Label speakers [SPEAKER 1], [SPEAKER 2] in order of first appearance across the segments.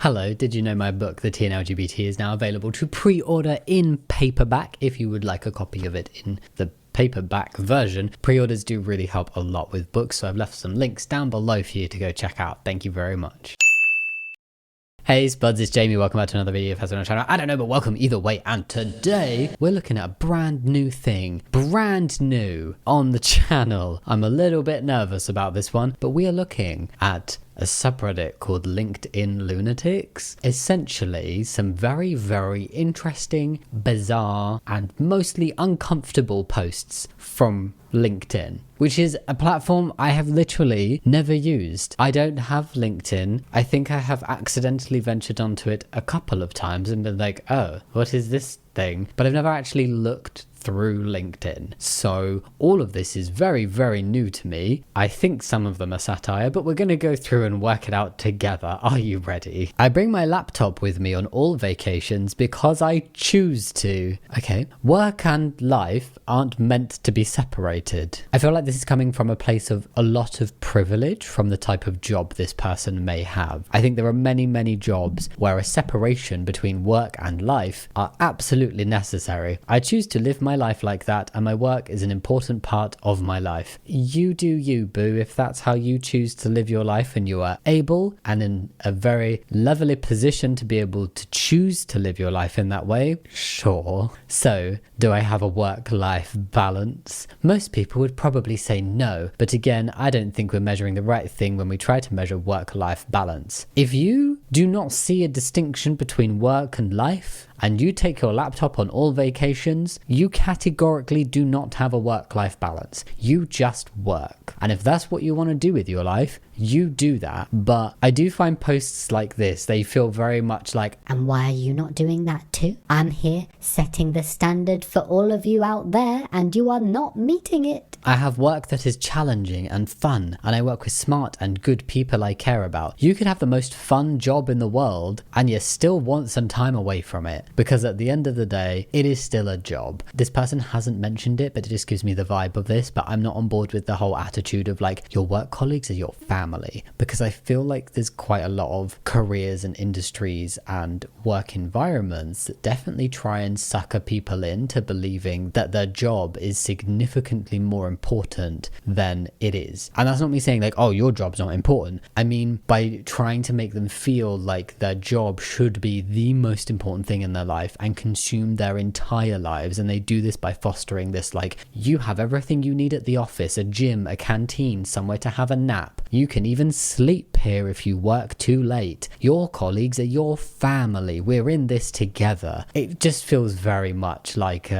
[SPEAKER 1] Hello, did you know my book, The Tea and LGBT, is now available to pre-order in paperback if you would like a copy of it in the paperback version. Pre-orders do really help a lot with books, so I've left some links down below for you to go check out. Thank you very much. Hey Spuds, it's Jamie. Welcome back to another video on the channel. I don't know, but welcome either way. And today we're looking at a brand new thing, brand new on the channel. I'm a little bit nervous about this one, but we are looking at a subreddit called LinkedIn Lunatics. Essentially, some very, very interesting, bizarre, and mostly uncomfortable posts from LinkedIn, which is a platform I have literally never used. I don't have LinkedIn. I think I have accidentally ventured onto it a couple of times and been like, oh, what is this thing? But I've never actually looked through LinkedIn. So all of this is very, very new to me. I think some of them are satire, but we're going to go through and work it out together. Are you ready? I bring my laptop with me on all vacations because I choose to. Okay. Work and life aren't meant to be separated. I feel like this is coming from a place of a lot of privilege from the type of job this person may have. I think there are many, many jobs where a separation between work and life are absolutely necessary. I choose to live my life like that, and my work is an important part of my life. You do you, boo. If that's how you choose to live your life and you are able and in a very lovely position to be able to choose to live your life in that way, sure. So, do I have a work-life balance? Most people would probably say no, but again, I don't think we're measuring the right thing when we try to measure work-life balance. If you do not see a distinction between work and life, and you take your laptop on all vacations, you categorically do not have a work-life balance. You just work. And if that's what you want to do with your life, you do that. But I do find posts like this, they feel very much like,
[SPEAKER 2] and why are you not doing that too? I'm here setting the standard for all of you out there, and you are not meeting it.
[SPEAKER 1] I have work that is challenging and fun, and I work with smart and good people I care about. You could have the most fun job in the world, and you still want some time away from it. Because at the end of the day, it is still a job. This person hasn't mentioned it, but it just gives me the vibe of this, but I'm not on board with the whole attitude of like, your work colleagues are your family. Because I feel like there's quite a lot of careers and industries and work environments that definitely try and sucker people into believing that their job is significantly more important than it is. And that's not me saying like, oh, your job's not important. I mean, by trying to make them feel like their job should be the most important thing in their life and consume their entire lives. And they do this by fostering this like, you have everything you need at the office, a gym, a canteen, somewhere to have a nap. You can even sleep here if you work too late. Your colleagues are your family. We're in this together. It just feels very much like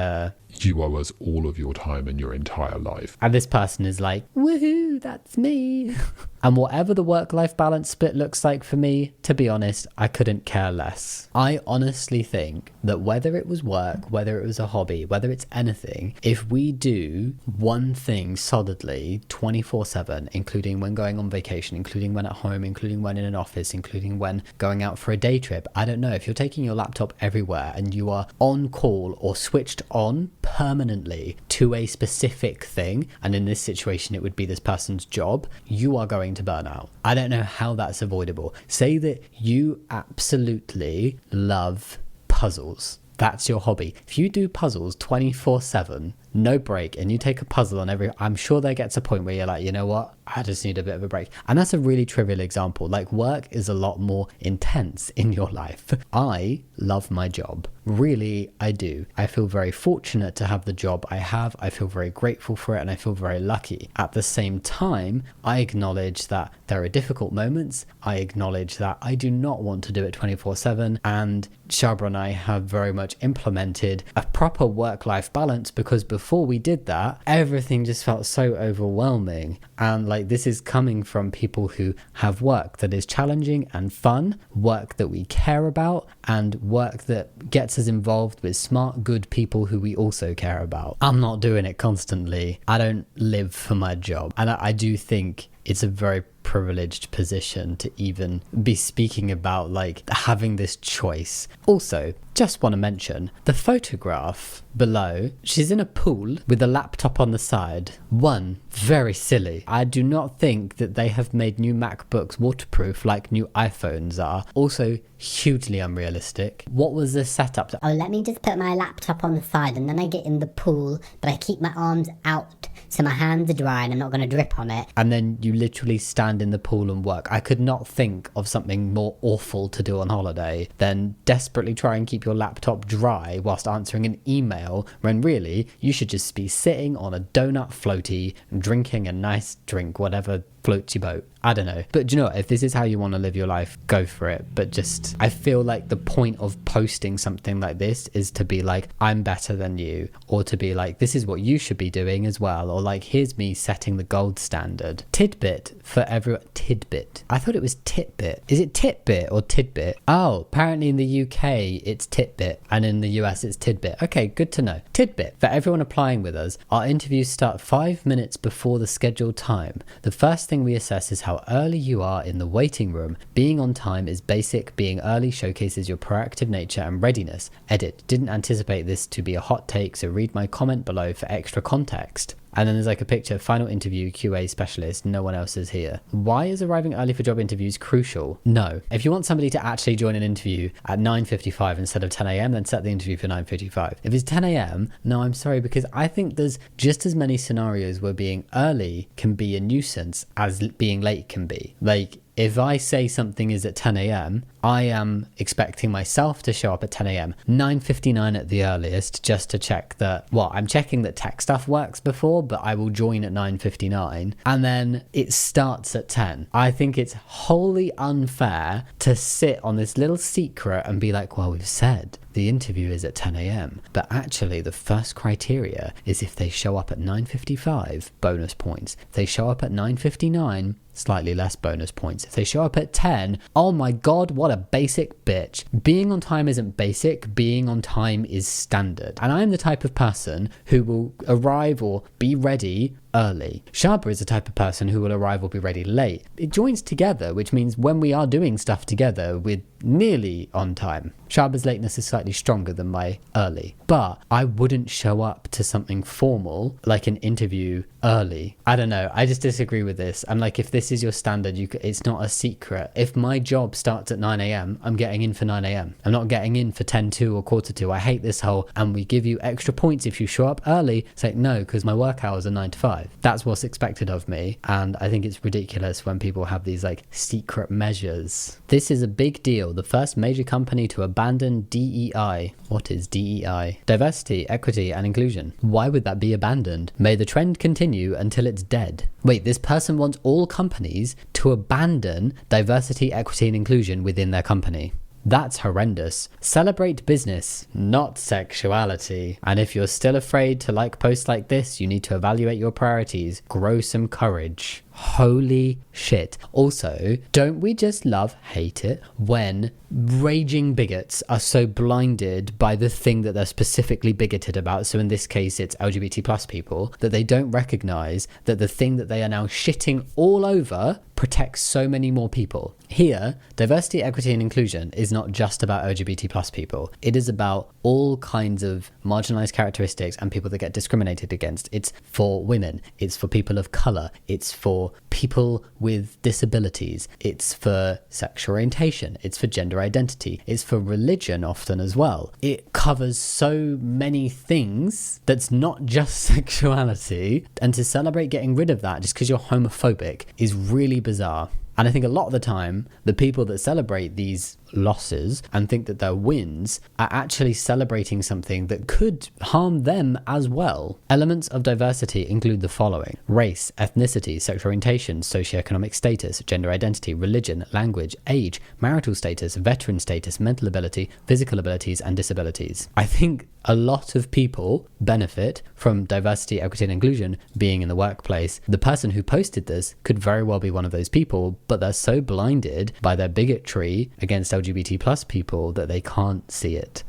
[SPEAKER 3] you owe us all of your time and your entire life.
[SPEAKER 1] And this person is like, woohoo, that's me. And whatever the work-life balance split looks like for me, to be honest, I couldn't care less. I honestly think that whether it was work, whether it was a hobby, whether it's anything, if we do one thing solidly 24/7, including when going on vacation, including when at home, including when in an office, including when going out for a day trip, I don't know, if you're taking your laptop everywhere and you are on call or switched on permanently to a specific thing, and in this situation it would be this person's job, you are going to burn out. I don't know how that's avoidable. Say that you absolutely love puzzles. That's your hobby. If you do puzzles 24/7, no break, and you take a puzzle on every, I'm sure there gets a point where you're like, you know what, I just need a bit of a break. And that's a really trivial example. Like, work is a lot more intense in your life. I love my job. Really, I do. I feel very fortunate to have the job I have. I feel very grateful for it, and I feel very lucky. At the same time, I acknowledge that there are difficult moments. I acknowledge that I do not want to do it 24/7, and Shabra and I have very much implemented a proper work-life balance, because before we did that, everything just felt so overwhelming. And like, this is coming from people who have work that is challenging and fun, work that we care about, and work that gets us involved with smart, good people who we also care about. I'm not doing it constantly. I don't live for my job. And I do think it's a very privileged position to even be speaking about like having this choice. Also, just want to mention the photograph below. She's in a pool with a laptop on the side. One, very silly. I do not think that they have made new MacBooks waterproof like new iPhones are. Also, hugely unrealistic. What was the setup?
[SPEAKER 2] Oh, let me just put my laptop on the side and then I get in the pool, but I keep my arms out so my hands are dry and I'm not going to drip on it.
[SPEAKER 1] And then you literally stand in the pool and work. I could not think of something more awful to do on holiday than desperately try and keep your laptop dry whilst answering an email, when really you should just be sitting on a donut floaty drinking a nice drink, whatever floats your boat. I don't know. But do you know what? If this is how you want to live your life, go for it. But just, I feel like the point of posting something like this is to be like, I'm better than you, or to be like, this is what you should be doing as well, or like, here's me setting the gold standard. Tidbit for everyone. Tidbit. I thought it was titbit. Is it titbit or tidbit? Oh, apparently in the UK it's titbit, and in the US it's tidbit. Okay, good to know. Tidbit for everyone applying with us. Our interviews start 5 minutes before the scheduled time. The first thing we assess is how early you are in the waiting room. Being on time is basic. Being early showcases your proactive nature and readiness. Edit. Didn't anticipate this to be a hot take, so read my comment below for extra context. And then there's like a picture, final interview, QA specialist, no one else is here. Why is arriving early for job interviews crucial? No. If you want somebody to actually join an interview at 9:55 instead of 10 a.m, then set the interview for 9:55. If it's 10 a.m, no, I'm sorry, because I think there's just as many scenarios where being early can be a nuisance as being late can be. Like, if I say something is at 10 a.m, I am expecting myself to show up at 10 a.m, 9:59 at the earliest, just to check that, well, I'm checking that tech stuff works before, but I will join at 9:59, and then it starts at 10. I think it's wholly unfair to sit on this little secret and be like, well, we've said the interview is at 10 a.m, but actually the first criteria is if they show up at 9:55, bonus points. If they show up at 9:59, slightly less bonus points. If they show up at 10, oh my god, what a basic bitch. Being on time isn't basic, being on time is standard. And I'm the type of person who will arrive or be ready early. Shaba is the type of person who will arrive or be ready late. It joins together, which means when we are doing stuff together, we're nearly on time. Shaba's lateness is slightly stronger than my early, but I wouldn't show up to something formal like an interview early. I don't know, I just disagree with this. I'm like, if this is your standard, it's not a secret. If my job starts at 9 a.m, I'm getting in for 9 a.m. I'm not getting in for 10:02 or 1:45. I hate this whole, and we give you extra points if you show up early. It's like, no, because my work hours are 9 to 5. That's what's expected of me, and I think it's ridiculous when people have these like secret measures. This is a big deal. The first major company to abandon DEI. What is DEI? Diversity, equity, and inclusion. Why would that be abandoned? May the trend continue until it's dead. Wait, this person wants all companies to abandon diversity, equity, and inclusion within their company. That's horrendous. Celebrate business, not sexuality. And if you're still afraid to like posts like this, you need to evaluate your priorities. Grow some courage. Holy shit. Also, don't we just hate it when raging bigots are so blinded by the thing that they're specifically bigoted about? So in this case, it's LGBT plus people, that they don't recognize that the thing that they are now shitting all over protects so many more people. Here, diversity, equity, and inclusion is not just about LGBT plus people. It is about all kinds of marginalized characteristics and people that get discriminated against. It's for women. It's for people of color. It's for people with disabilities. It's for sexual orientation. It's for gender identity. It's for religion often as well. It covers so many things that's not just sexuality. And to celebrate getting rid of that just because you're homophobic is really bizarre. And I think a lot of the time, the people that celebrate these losses and think that they're wins are actually celebrating something that could harm them as well. Elements of diversity include the following: race, ethnicity, sexual orientation, socioeconomic status, gender identity, religion, language, age, marital status, veteran status, mental ability, physical abilities, and disabilities. I think a lot of people benefit from diversity, equity, and inclusion being in the workplace. The person who posted this could very well be one of those people, but they're so blinded by their bigotry against LGBT plus people that they can't see it.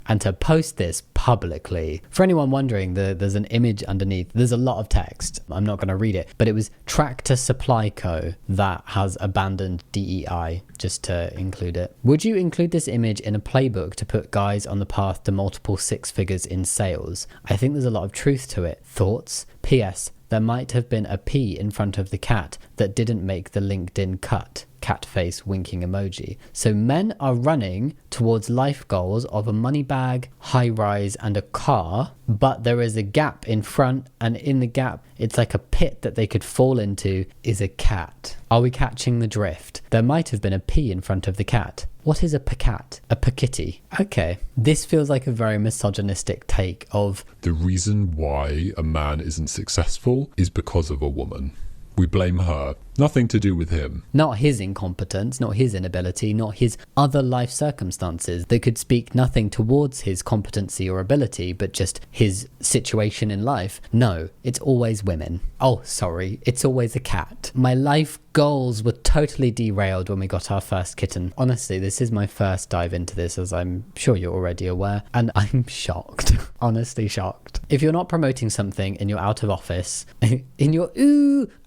[SPEAKER 1] And to post this publicly. For anyone wondering, there's an image underneath. There's a lot of text. I'm not going to read it, but it was Tractor Supply Co. that has abandoned DEI, just to include it. Would you include this image in a playbook to put guys on the path to multiple six figures in sales? I think there's a lot of truth to it. Thoughts? P.S. There might have been a P in front of the cat that didn't make the LinkedIn cut. Cat face winking emoji. So men are running towards life goals of a money bag, high rise and a car, but there is a gap in front, and in the gap it's like a pit that they could fall into is a cat. Are we catching the drift? There might have been a P in front of the cat. What is a pacat? A pakitty. Okay. This feels like a very misogynistic take of
[SPEAKER 3] The reason why a man isn't successful is because of a woman. We blame her. Nothing to do with him.
[SPEAKER 1] not his incompetence, not his inability, not his other life circumstances that could speak nothing towards his competency or ability, but just his situation in life. No, it's always women. Oh, sorry, it's always a cat. My life goals were totally derailed when we got our first kitten. Honestly, this is my first dive into this, as I'm sure you're already aware, and I'm shocked. Honestly shocked. If you're not promoting something in your out of office, in your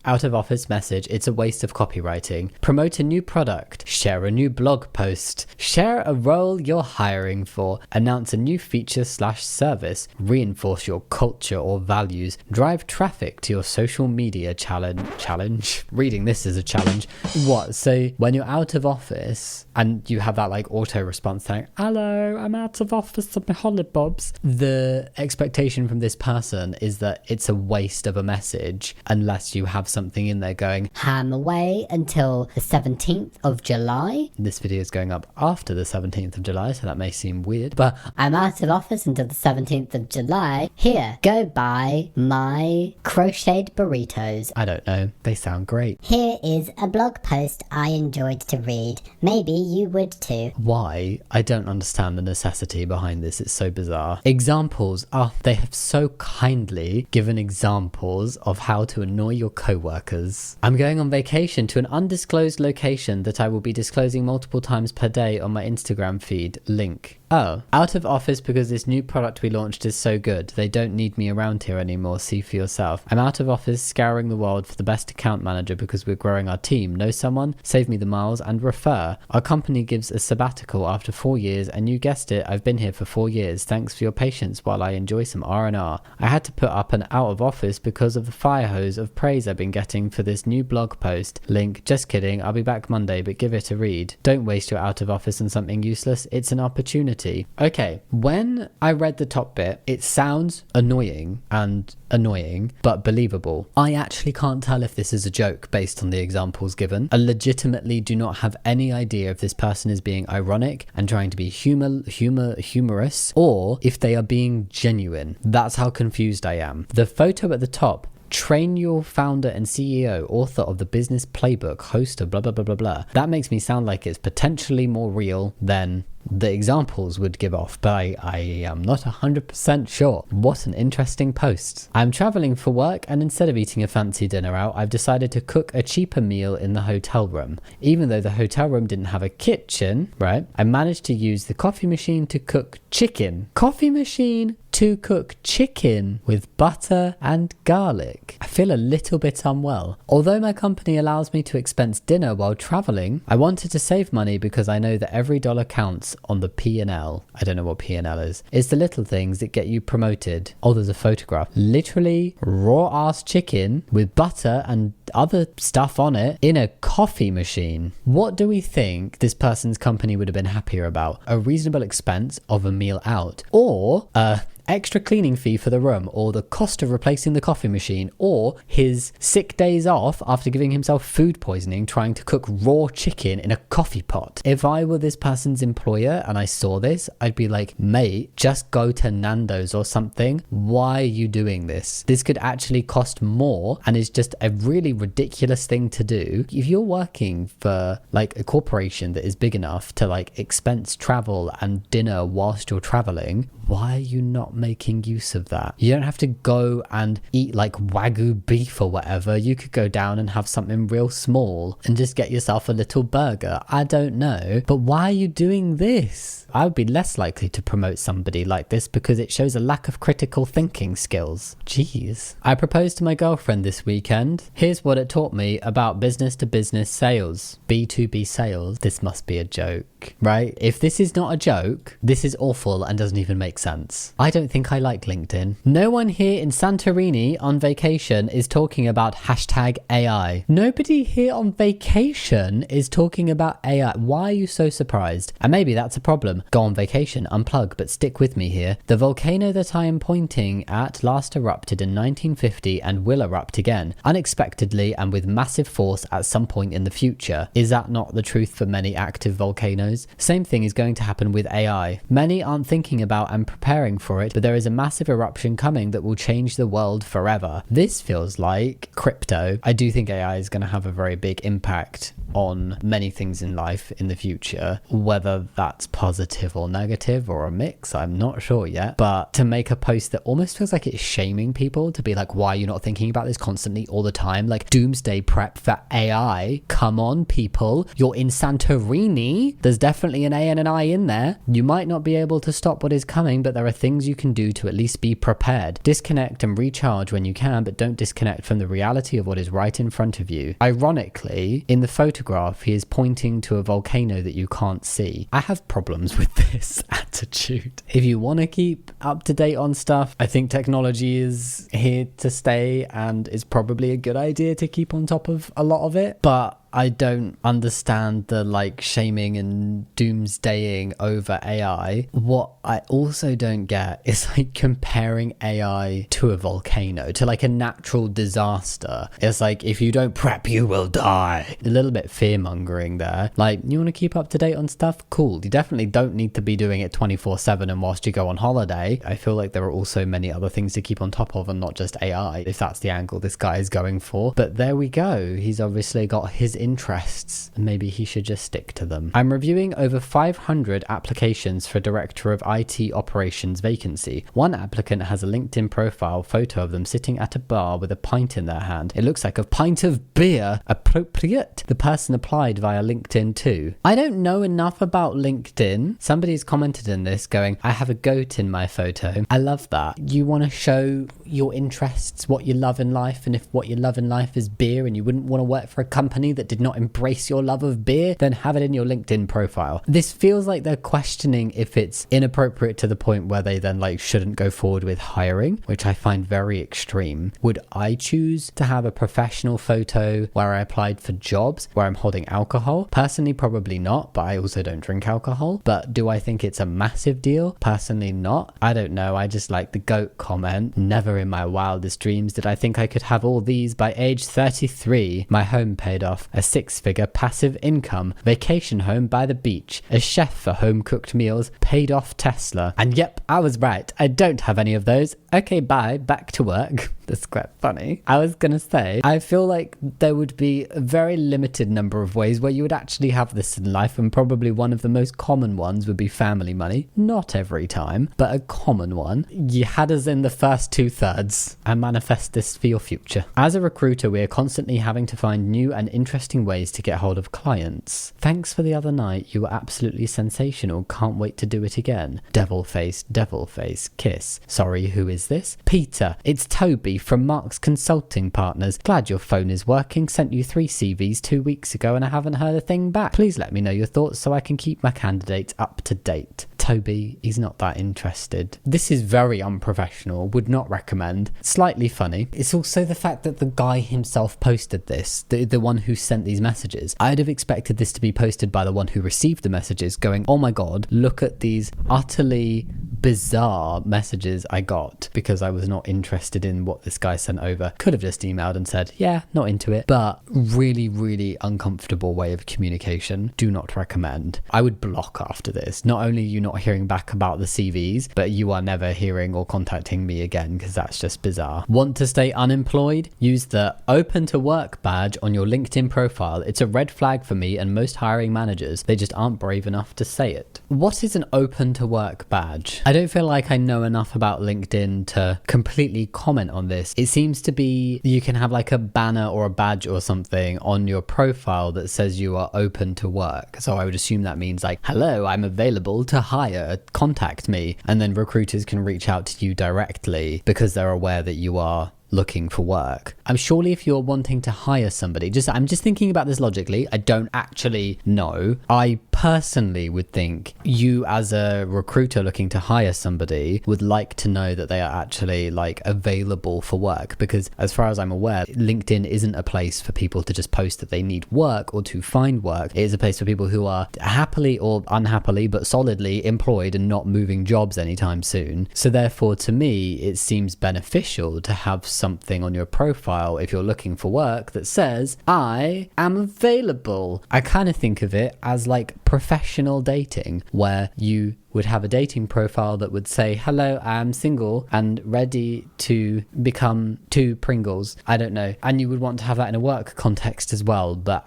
[SPEAKER 1] out of office message, it's a waste of copywriting. Promote a new product, share a new blog post, share a role you're hiring for, announce a new feature/service, reinforce your culture or values, drive traffic to your social media challenge. Reading this is a challenge. What? So when you're out of office and you have that like auto response saying, hello, I'm out of office of my hollybobs, the expectation from this person is that it's a waste of a message unless you have something in there going,
[SPEAKER 2] I'm away until the 17th of July.
[SPEAKER 1] this video is going up after the 17th of July, so that may seem weird, but
[SPEAKER 2] I'm out of office until the 17th of July. Here, go buy my crocheted burritos.
[SPEAKER 1] I don't know, they sound great.
[SPEAKER 2] Here is a blog post I enjoyed to read. Maybe you would too.
[SPEAKER 1] Why? I don't understand the necessity behind this. It's so bizarre. Examples. They have so kindly given examples of how to annoy your co-workers. I'm going on vacation to an undisclosed location that I will be disclosing multiple times per day on my Instagram feed. Link. Oh, out of office because this new product we launched is so good. They don't need me around here anymore. See for yourself. I'm out of office scouring the world for the best account manager because we're growing our team. Know someone? Save me the miles and refer. Our company gives a sabbatical after 4 years, and you guessed it, I've been here for 4 years. Thanks for your patience while I enjoy some R&R. I had to put up an out of office because of the fire hose of praise I've been getting for this new blog post. Link. Just kidding. I'll be back Monday, but give it a read. Don't waste your out of office on something useless. It's an opportunity. Okay, when I read the top bit, it sounds annoying, but believable. I actually can't tell if this is a joke based on the examples given. I legitimately do not have any idea if this person is being ironic and trying to be humorous, or if they are being genuine. That's how confused I am. The photo at the top, train your founder and CEO, author of the business playbook, host of blah blah blah blah blah. That makes me sound like it's potentially more real than the examples would give off, but I am not 100% sure. What an interesting post. I'm traveling for work, and instead of eating a fancy dinner out, I've decided to cook a cheaper meal in the hotel room. Even though the hotel room didn't have a kitchen, right? I managed to use the coffee machine to cook chicken. Coffee machine to cook chicken with butter and garlic. I feel a little bit unwell. Although my company allows me to expense dinner while traveling, I wanted to save money because I know that every dollar counts on the P&L. I don't know what P&L is. It's the little things that get you promoted. Oh, there's a photograph. Literally raw ass chicken with butter and other stuff on it in a coffee machine. What do we think this person's company would have been happier about? A reasonable expense of a meal out, or extra cleaning fee for the room, or the cost of replacing the coffee machine, or his sick days off after giving himself food poisoning trying to cook raw chicken in a coffee pot? If I were this person's employer and I saw this, I'd be like, mate, just go to Nando's or something. Why are you doing this? This could actually cost more and is just a really ridiculous thing to do. If you're working for like a corporation that is big enough to like expense travel and dinner whilst you're traveling, why are you not making use of that. You don't have to go and eat like Wagyu beef or whatever. You could go down and have something real small and just get yourself a little burger. I don't know. But why are you doing this? I would be less likely to promote somebody like this because it shows a lack of critical thinking skills. Jeez. I proposed to my girlfriend this weekend. Here's what it taught me about business to business sales. B2B sales. This must be a joke, right? If this is not a joke, this is awful and doesn't even make sense. I don't think I like LinkedIn. No one here in Santorini on vacation is talking about hashtag AI. Nobody here on vacation is talking about AI. Why are you so surprised? And maybe that's a problem. Go on vacation, unplug, but stick with me here. The volcano that I am pointing at last erupted in 1950 and will erupt again, unexpectedly and with massive force at some point in the future. Is that not the truth for many active volcanoes? Same thing is going to happen with AI. Many aren't thinking about and preparing for it, but there is a massive eruption coming that will change the world forever. This feels like crypto. I do think AI is going to have a very big impact on many things in life in the future, whether that's positive or negative or a mix, I'm not sure yet. But to make a post that almost feels like it's shaming people, to be like, why are you not thinking about this constantly all the time? Like doomsday prep for AI. Come on, people, you're in Santorini. There's definitely an A and an I in there. You might not be able to stop what is coming, but there are things you can do to at least be prepared. Disconnect and recharge when you can, but don't disconnect from the reality of what is right in front of you. Ironically, in the photograph, he is pointing to a volcano that you can't see. I have problems with this attitude. If you want to keep up to date on stuff, I think technology is here to stay and it's probably a good idea to keep on top of a lot of it. But I don't understand the like shaming and doomsdaying over AI. What I also don't get is like comparing AI to a volcano, to like a natural disaster. It's like, if you don't prep, you will die. A little bit fear-mongering there. Like, you want to keep up to date on stuff? Cool. You definitely don't need to be doing it 24/7 and whilst you go on holiday. I feel like there are also many other things to keep on top of and not just AI, if that's the angle this guy is going for. But there we go. He's obviously got his interests. Maybe he should just stick to them. I'm reviewing over 500 applications for Director of IT Operations vacancy. One applicant has a LinkedIn profile photo of them sitting at a bar with a pint in their hand. It looks like a pint of beer. Appropriate. The person applied via LinkedIn too. I don't know enough about LinkedIn. Somebody's commented in this going, I have a goat in my photo. I love that. You want to show your interests, what you love in life, and if what you love in life is beer and you wouldn't want to work for a company that did not embrace your love of beer, then have it in your LinkedIn profile. This feels like they're questioning if it's inappropriate to the point where they then like shouldn't go forward with hiring, which I find very extreme. Would I choose to have a professional photo where I applied for jobs where I'm holding alcohol? Personally, probably not, but I also don't drink alcohol. But do I think it's a massive deal? Personally not. I don't know. I just like the goat comment. Never in my wildest dreams did I think I could have all these by age 33. My home paid off, a 6-figure passive income, vacation home by the beach, a chef for home cooked meals, paid off Tesla. And yep, I was right. I don't have any of those. Okay, bye. Back to work. That's quite funny. I was gonna say, I feel like there would be a very limited number of ways where you would actually have this in life, and probably one of the most common ones would be family money. Not every time, but a common one. You had us in the first 2/3. I manifest this for your future. As a recruiter, we are constantly having to find new and interesting ways to get hold of clients. Thanks for the other night. You were absolutely sensational. Can't wait to do it again. Devil face, kiss. Sorry, who is this? Peter. It's Toby from Mark's Consulting Partners. Glad your phone is working. Sent you 3 CVs 2 weeks ago and I haven't heard a thing back. Please let me know your thoughts so I can keep my candidates up to date. Toby, he's not that interested. This is very unprofessional. Would not recommend. Slightly funny. It's also the fact that the guy himself posted this, the one who sent these messages. I'd have expected this to be posted by the one who received the messages going, oh my god, look at these utterly bizarre messages I got because I was not interested in what this guy sent over. Could have just emailed and said, yeah, not into it. But really, really uncomfortable way of communication. Do not recommend. I would block after this. Not only are you not hearing back about the CVs, but you are never hearing or contacting me again because that's just bizarre. Want to stay unemployed? Use the open to work badge on your LinkedIn profile. It's a red flag for me and most hiring managers. They just aren't brave enough to say it. What is an open to work badge? I don't feel like I know enough about LinkedIn to completely comment on this. It seems to be you can have like a banner or a badge or something on your profile that says you are open to work. So I would assume that means like, hello, I'm available to hire, contact me. And then recruiters can reach out to you directly because they're aware that you are looking for work. I'm surely if you're wanting to hire somebody, I'm just thinking about this logically. I don't actually know. I personally would think you as a recruiter looking to hire somebody would like to know that they are actually like available for work, because as far as I'm aware, LinkedIn isn't a place for people to just post that they need work or to find work. It is a place for people who are happily or unhappily but solidly employed and not moving jobs anytime soon. So therefore, to me, it seems beneficial to have something on your profile if you're looking for work that says, I am available. I kind of think of it as like professional dating, where you would have a dating profile that would say, hello, I am single and ready to become two Pringles. I don't know. And you would want to have that in a work context as well. But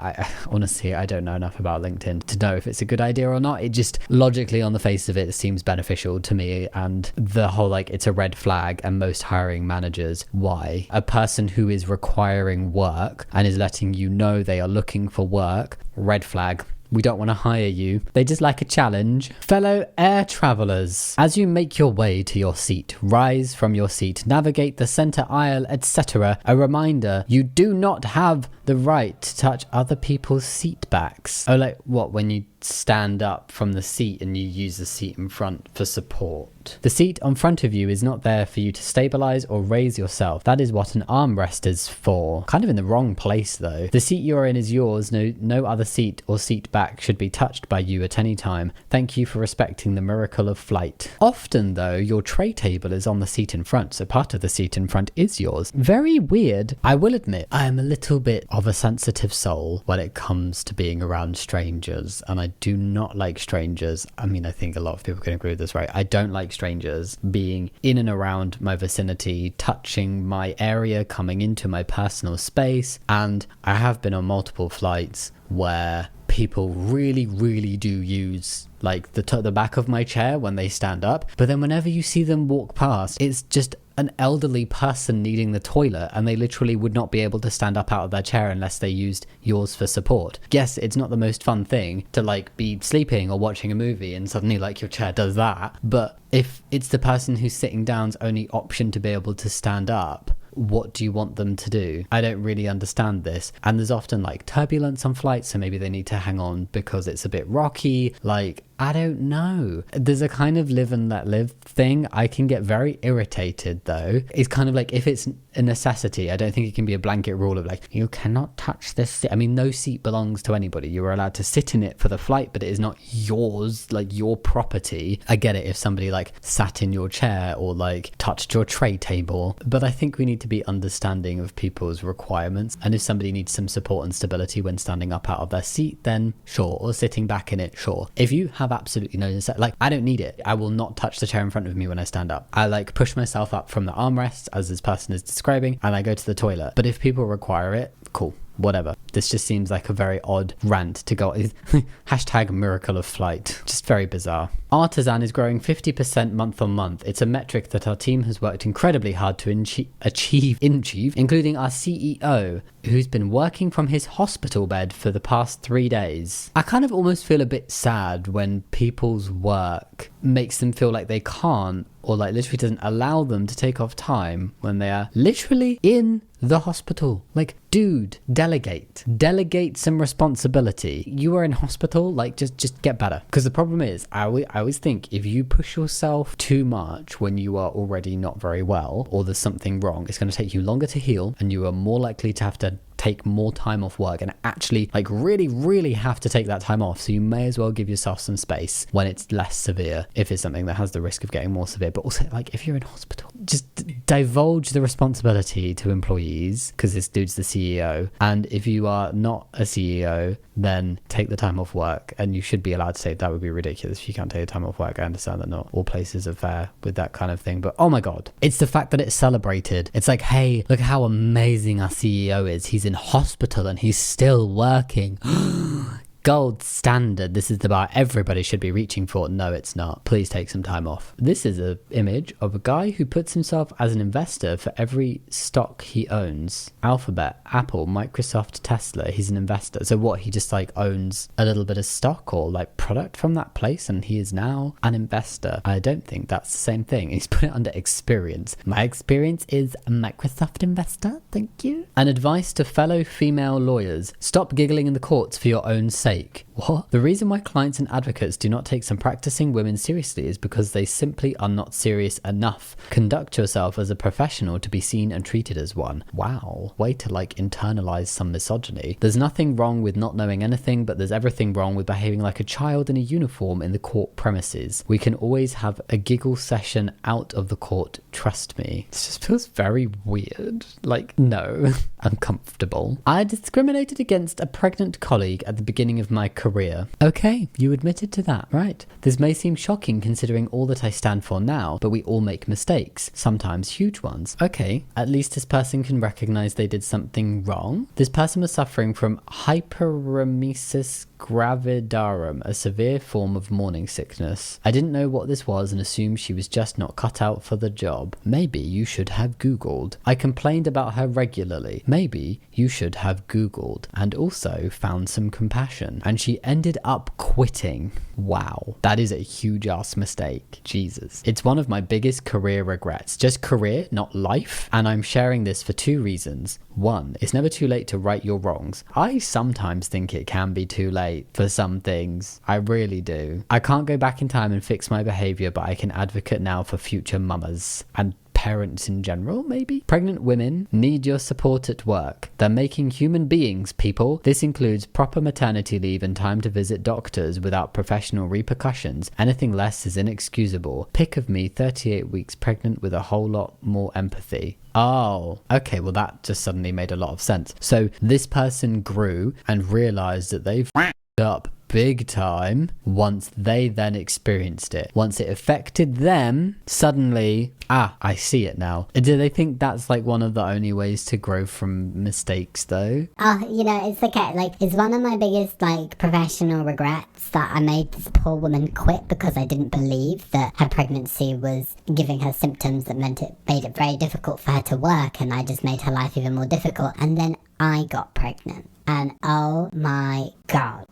[SPEAKER 1] honestly, I don't know enough about LinkedIn to know if it's a good idea or not. It just logically on the face of it seems beneficial to me. And the whole like it's a red flag, and most hiring managers, why? A person who is requiring work and is letting you know they are looking for work, red flag. We don't want to hire you. They just like a challenge. Fellow air travelers, as you make your way to your seat, rise from your seat, navigate the center aisle, etc. A reminder, you do not have the right to touch other people's seat backs. Oh, like what? When you stand up from the seat and you use the seat in front for support. The seat on front of you is not there for you to stabilize or raise yourself. That is what an armrest is for. Kind of in the wrong place though. The seat you're in is yours. No other seat or seat back should be touched by you at any time. Thank you for respecting the miracle of flight. Often though, your tray table is on the seat in front, so part of the seat in front is yours. Very weird. I will admit, I am a little bit of a sensitive soul when it comes to being around strangers, and I do not like strangers. I mean, I think a lot of people can agree with this, right? I don't like strangers being in and around my vicinity, touching my area, coming into my personal space. And I have been on multiple flights where people really, really do use like the back of my chair when they stand up. But then whenever you see them walk past, it's just an elderly person needing the toilet, and they literally would not be able to stand up out of their chair unless they used yours for support. Yes, it's not the most fun thing to like be sleeping or watching a movie and suddenly like your chair does that. But if it's the person who's sitting down's only option to be able to stand up, what do you want them to do? I don't really understand this. And there's often like turbulence on flights, so maybe they need to hang on because it's a bit rocky. Like, I don't know. There's a kind of live and let live thing. I can get very irritated though. It's kind of like if it's a necessity, I don't think it can be a blanket rule of like, you cannot touch this seat. I mean, no seat belongs to anybody. You are allowed to sit in it for the flight, but it is not yours, like your property. I get it if somebody like sat in your chair or like touched your tray table, but I think we need to be understanding of people's requirements. And if somebody needs some support and stability when standing up out of their seat, then sure. Or sitting back in it, sure. If you have absolutely no necessity, like I don't need it. I will not touch the chair in front of me when I stand up. I like push myself up from the armrest as this person is describing, and I go to the toilet. But if people require it, cool. Whatever. This just seems like a very odd rant to go hashtag miracle of flight. Just very bizarre. Artisan is growing 50% month on month. It's a metric that our team has worked incredibly hard to achieve, including our CEO, who's been working from his hospital bed for the past 3 days. I kind of almost feel a bit sad when people's work makes them feel like they can't, or like literally doesn't allow them to take off time when they are literally in the hospital. Like, dude, delegate some responsibility. You are in hospital, like just get better. Because the problem is, I always think if you push yourself too much when you are already not very well, or there's something wrong, it's going to take you longer to heal, and you are more likely to have to take more time off work and actually like really have to take that time off. So you may as well give yourself some space when it's less severe, if it's something that has the risk of getting more severe. But also, like, if you're in hospital, just divulge the responsibility to employees, because this dude's the CEO. And if you are not a CEO, then take the time off work, and you should be allowed to take that. Would be ridiculous if you can't take the time off work. I understand that not all places are fair with that kind of thing, but oh my god, it's the fact that it's celebrated. It's like, hey, look how amazing our CEO is. He's in hospital and he's still working. gold standard. This is the bar everybody should be reaching for. No, it's not. Please take some time off. This is an image of a guy who puts himself as an investor for every stock he owns. Alphabet, Apple, Microsoft, Tesla. He's an investor. So what, he just like owns a little bit of stock or like product from that place and he is now an investor? I don't think that's the same thing. He's put it under experience. My experience is a Microsoft investor. Thank you. An advice to fellow female lawyers: stop giggling in the courts for your own sake. What? The reason why clients and advocates do not take some practicing women seriously is because they simply are not serious enough. Conduct yourself as a professional to be seen and treated as one. Wow. Way to like internalize some misogyny. There's nothing wrong with not knowing anything, but there's everything wrong with behaving like a child in a uniform in the court premises. We can always have a giggle session out of the court, trust me. This just feels very weird. Like, no. Uncomfortable. I discriminated against a pregnant colleague at the beginning of my career. Okay, you admitted to that, right? This may seem shocking considering all that I stand for now, but we all make mistakes, sometimes huge ones. Okay, at least this person can recognize they did something wrong. This person was suffering from hyperemesis gravidarum, a severe form of morning sickness. I didn't know what this was and assumed she was just not cut out for the job. Maybe you should have Googled. I complained about her regularly. Maybe you should have Googled and also found some compassion. And she ended up quitting. Wow, that is a huge ass mistake. Jesus. It's one of my biggest career regrets. Just career, not life. And I'm sharing this for two reasons. One, it's never too late to right your wrongs. I sometimes think it can be too late for some things. I really do. I can't go back in time and fix my behavior, but I can advocate now for future mamas and parents in general, maybe? Pregnant women need your support at work. They're making human beings, people. This includes proper maternity leave and time to visit doctors without professional repercussions. Anything less is inexcusable. Pic of me 38 weeks pregnant with a whole lot more empathy. Oh, okay, well that just suddenly made a lot of sense. So this person grew and realized that they've up big time once they then experienced it. Once it affected them, suddenly, I see it now. Do they think that's like one of the only ways to grow from mistakes though?
[SPEAKER 2] It's okay. Like, it's one of my biggest like professional regrets that I made this poor woman quit because I didn't believe that her pregnancy was giving her symptoms that made it very difficult for her to work, and I just made her life even more difficult. And then I got pregnant, and oh my god.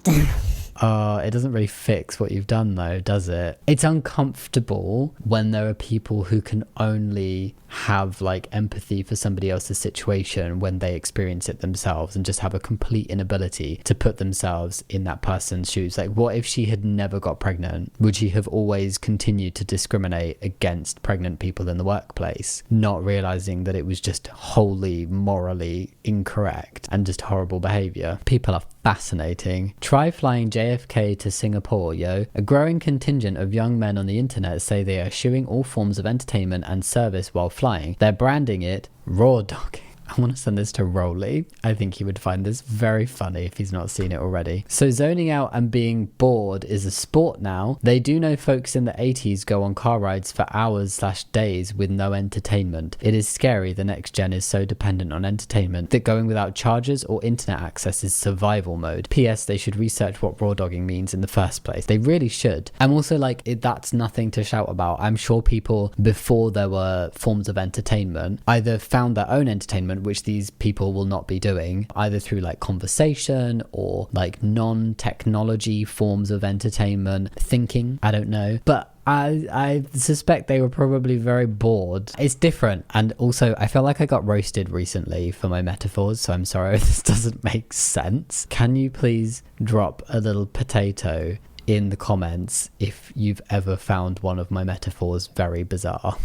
[SPEAKER 1] It doesn't really fix what you've done though, does it? It's uncomfortable when there are people who can only have like empathy for somebody else's situation when they experience it themselves and just have a complete inability to put themselves in that person's shoes. Like, what if she had never got pregnant? Would she have always continued to discriminate against pregnant people in the workplace, not realizing that it was just wholly morally incorrect and just horrible behavior? People are fascinating. Try flying JFK to Singapore, yo. A growing contingent of young men on the internet say they are eschewing all forms of entertainment and service while flying. They're branding it raw dogging. I want to send this to Rolly. I think he would find this very funny if he's not seen it already. So zoning out and being bored is a sport now. They do know folks in the 80s go on car rides for hours/days with no entertainment. It is scary the next gen is so dependent on entertainment that going without chargers or internet access is survival mode. P.S. They should research what raw dogging means in the first place. They really should. I'm also like, that's nothing to shout about. I'm sure people before there were forms of entertainment either found their own entertainment, which these people will not be doing, either through like conversation or like non-technology forms of entertainment, thinking, I don't know. But I suspect they were probably very bored. It's different. And also, I feel like I got roasted recently for my metaphors, so I'm sorry if this doesn't make sense. Can you please drop a little potato in the comments if you've ever found one of my metaphors very bizarre?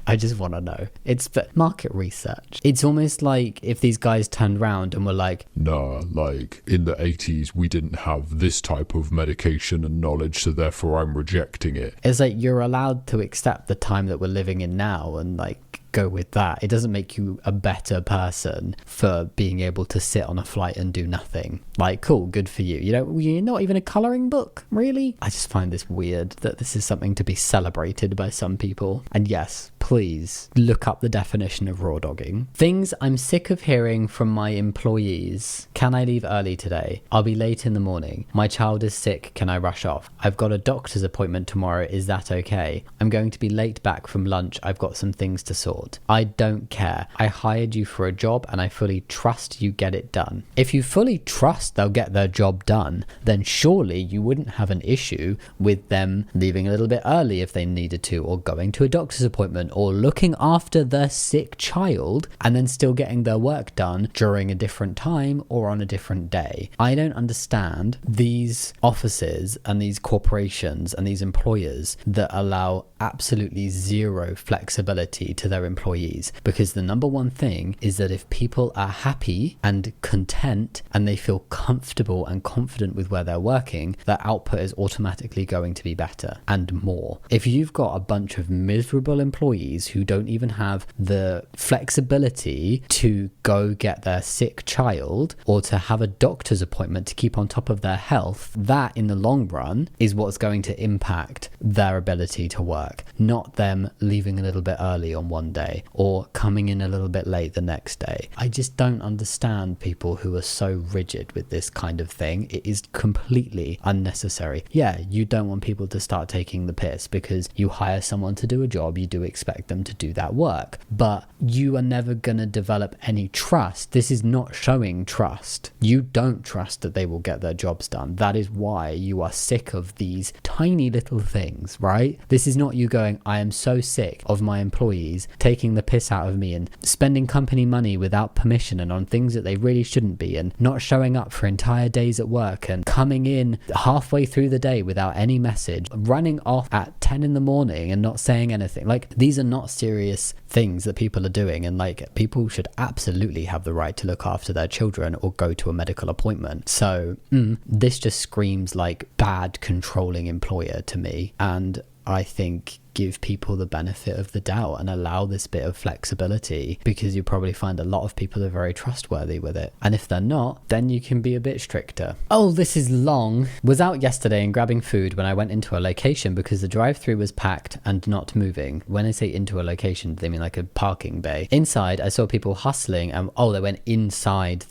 [SPEAKER 1] I just want to know. It's market research. It's almost like if these guys turned around and were like,
[SPEAKER 3] nah, like in the 80s we didn't have this type of medication and knowledge, so therefore I'm rejecting it.
[SPEAKER 1] It's like you're allowed to accept the time that we're living in now and like go with that. It doesn't make you a better person for being able to sit on a flight and do nothing. Like, cool, good for you. You're not even a coloring book, really? I just find this weird that this is something to be celebrated by some people. And yes, please please look up the definition of raw dogging. Things I'm sick of hearing from my employees. Can I leave early today? I'll be late in the morning. My child is sick. Can I rush off? I've got a doctor's appointment tomorrow. Is that okay? I'm going to be late back from lunch. I've got some things to sort. I don't care. I hired you for a job and I fully trust you get it done. If you fully trust they'll get their job done, then surely you wouldn't have an issue with them leaving a little bit early if they needed to, or going to a doctor's appointment, or looking after their sick child and then still getting their work done during a different time or on a different day. I don't understand these offices and these corporations and these employers that allow absolutely zero flexibility to their employees, because the number one thing is that if people are happy and content and they feel comfortable and confident with where they're working, their output is automatically going to be better and more. If you've got a bunch of miserable employees who don't even have the flexibility to go get their sick child or to have a doctor's appointment to keep on top of their health, that in the long run is what's going to impact their ability to work, not them leaving a little bit early on one day or coming in a little bit late the next day. I just don't understand people who are so rigid with this kind of thing. It is completely unnecessary. Yeah, you don't want people to start taking the piss because you hire someone to do a job, you do expect them to do that work, but you are never going to develop any trust. This is not showing trust. You don't trust that they will get their jobs done. That is why you are sick of these tiny little things, right? This is not you going, I am so sick of my employees taking the piss out of me and spending company money without permission and on things that they really shouldn't be, and not showing up for entire days at work and coming in halfway through the day without any message, running off at 10 in the morning and not saying anything. Like, these are not serious things that people are doing, and like, people should absolutely have the right to look after their children or go to a medical appointment. So this just screams like bad controlling employer to me, and I think give people the benefit of the doubt and allow this bit of flexibility, because you probably find a lot of people are very trustworthy with it, and if they're not, then you can be a bit stricter. Oh, this is long. Was out yesterday and grabbing food when I went into a location because the drive-through was packed and not moving. When I say into a location, they mean like a parking bay. Inside I saw people hustling and they went inside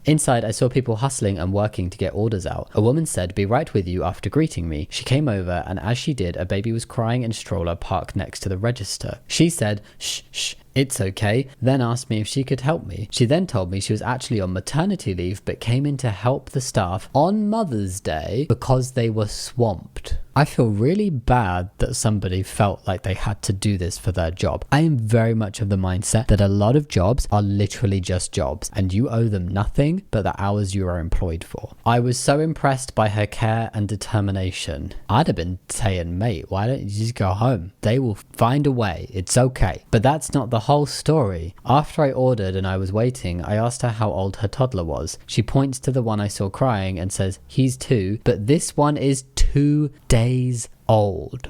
[SPEAKER 1] Inside, I saw people hustling and working to get orders out. A woman said, "Be right with you," after greeting me. She came over, and as she did, a baby was crying in a stroller parked next to the register. She said, "Shh, shh, it's okay," then asked me if she could help me. She then told me she was actually on maternity leave but came in to help the staff on Mother's Day because they were swamped. I feel really bad that somebody felt like they had to do this for their job. I am very much of the mindset that a lot of jobs are literally just jobs and you owe them nothing but the hours you are employed for. I was so impressed by her care and determination. I'd have been saying, mate, why don't you just go home? They will find a way. It's okay. But that's not the whole story. After I ordered and I was waiting, I asked her how old her toddler was. She points to the one I saw crying and says, "He's 2, but this one is 2 days old."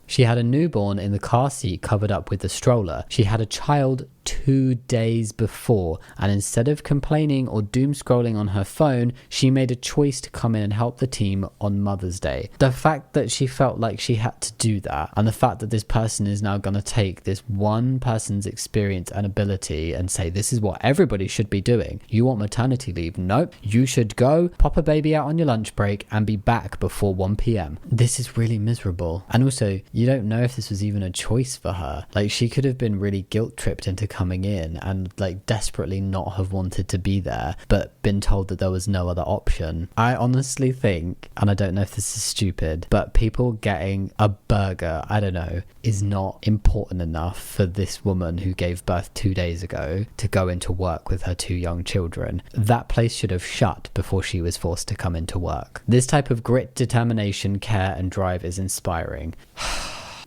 [SPEAKER 1] She had a newborn in the car seat covered up with the stroller. She had a child 2 days before, and instead of complaining or doom scrolling on her phone, she made a choice to come in and help the team on Mother's Day. The fact that she felt like she had to do that, and the fact that this person is now going to take this one person's experience and ability and say, this is what everybody should be doing. You want maternity leave? Nope. You should go pop a baby out on your lunch break and be back before 1 p.m. This is really miserable. And also, you don't know if this was even a choice for her. Like, she could have been really guilt tripped into coming in and like desperately not have wanted to be there, but been told that there was no other option. I honestly think, and I don't know if this is stupid, but people getting a burger, I don't know, is not important enough for this woman who gave birth 2 days ago to go into work with her 2 young children. That place should have shut before she was forced to come into work. This type of grit, determination, care, and drive is inspiring.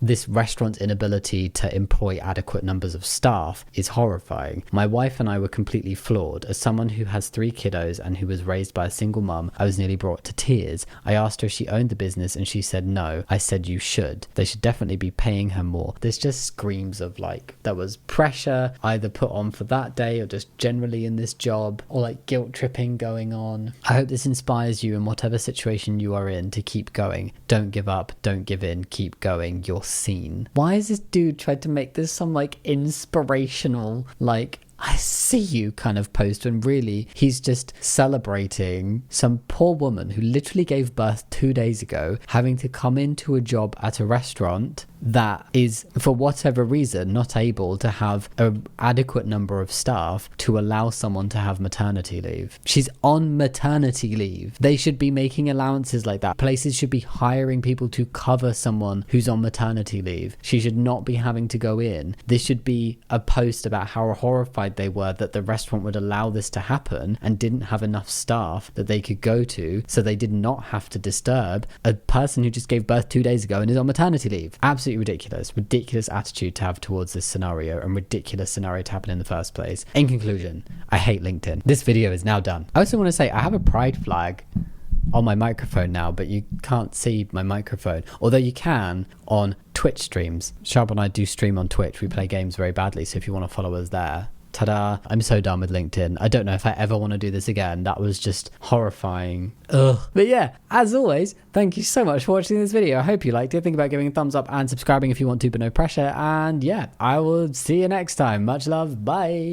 [SPEAKER 1] This restaurant's inability to employ adequate numbers of staff is horrifying. My wife and I were completely flawed. As someone who has 3 kiddos and who was raised by a single mum, I was nearly brought to tears. I asked her if she owned the business and she said no. I said you should. They should definitely be paying her more. This just screams of like there was pressure either put on for that day or just generally in this job, or like guilt tripping going on. I hope this inspires you in whatever situation you are in to keep going. Don't give up, don't give in, keep going. You're scene. Why has this dude tried to make this some like inspirational, like, I see you kind of post, when really he's just celebrating some poor woman who literally gave birth 2 days ago, having to come into a job at a restaurant that is, for whatever reason, not able to have an adequate number of staff to allow someone to have maternity leave. She's on maternity leave. They should be making allowances like that. Places should be hiring people to cover someone who's on maternity leave. She should not be having to go in. This should be a post about how horrified they were that the restaurant would allow this to happen and didn't have enough staff that they could go to, so they did not have to disturb a person who just gave birth 2 days ago and is on maternity leave. Absolutely ridiculous attitude to have towards this scenario, and ridiculous scenario to happen in the first place. In conclusion, I hate LinkedIn. This video is now done. I also want to say I have a pride flag on my microphone now, but you can't see my microphone, although you can on Twitch streams. Sharp and I do stream on Twitch. We play games very badly, so if you want to follow us there. Ta-da. I'm so done with LinkedIn. I don't know if I ever want to do this again. That was just horrifying. Ugh. But yeah, as always, thank you so much for watching this video. I hope you liked it. Think about giving a thumbs up and subscribing if you want to, but no pressure. And yeah, I will see you next time. Much love. Bye.